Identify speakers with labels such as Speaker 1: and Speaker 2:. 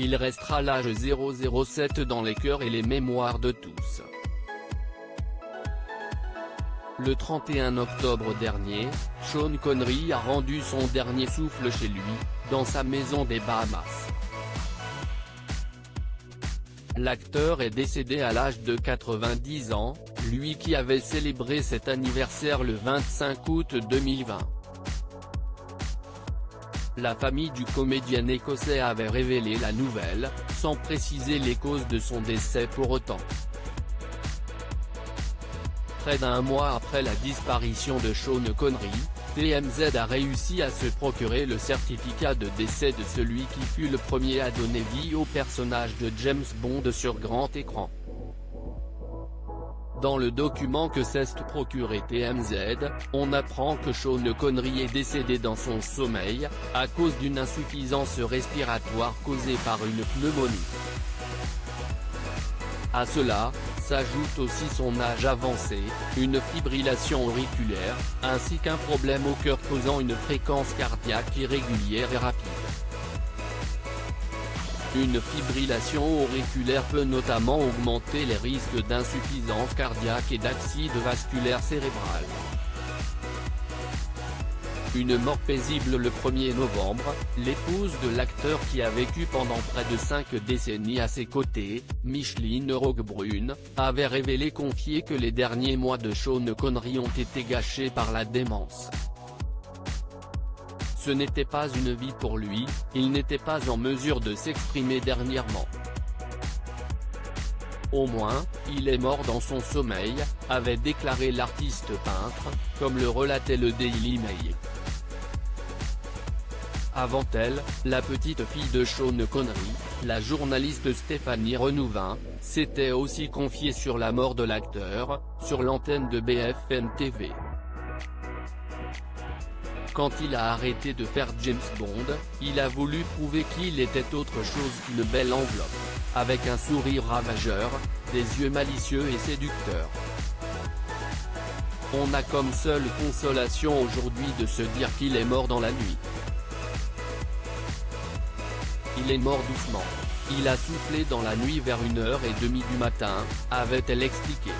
Speaker 1: il restera l'âge 007 dans les cœurs et les mémoires de tous. Le 31 octobre dernier, Sean Connery a rendu son dernier souffle chez lui, dans sa maison des Bahamas. L'acteur est décédé à l'âge de 90 ans, lui qui avait célébré cet anniversaire le 25 août 2020. La famille du comédien écossais avait révélé la nouvelle, sans préciser les causes de son décès pour autant. Près d'un mois après la disparition de Sean Connery, TMZ a réussi à se procurer le certificat de décès de celui qui fut le premier à donner vie au personnage de James Bond sur grand écran. Dans le document que s'est procuré TMZ, on apprend que Sean Connery est décédé dans son sommeil, à cause d'une insuffisance respiratoire causée par une pneumonie. À cela, s'ajoute aussi son âge avancé, une fibrillation auriculaire, ainsi qu'un problème au cœur causant une fréquence cardiaque irrégulière et rapide. Une fibrillation auriculaire peut notamment augmenter les risques d'insuffisance cardiaque et d'accident vasculaire cérébral. Une mort paisible le 1er novembre, l'épouse de l'acteur qui a vécu pendant près de 5 décennies à ses côtés, Micheline Roquebrune, avait confié que les derniers mois de Sean Connery ont été gâchés par la démence. Ce n'était pas une vie pour lui, il n'était pas en mesure de s'exprimer dernièrement. Au moins, il est mort dans son sommeil, avait déclaré l'artiste peintre, comme le relatait le Daily Mail. Avant elle, la petite fille de Sean Connery, la journaliste Stéphanie Renouvin, s'était aussi confiée sur la mort de l'acteur, sur l'antenne de BFM TV. Quand il a arrêté de faire James Bond, il a voulu prouver qu'il était autre chose qu'une belle enveloppe, avec un sourire ravageur, des yeux malicieux et séducteurs. On a comme seule consolation aujourd'hui de se dire qu'il est mort dans la nuit. Il est mort doucement. Il a soufflé dans la nuit vers 1h30 du matin, avait-elle expliqué.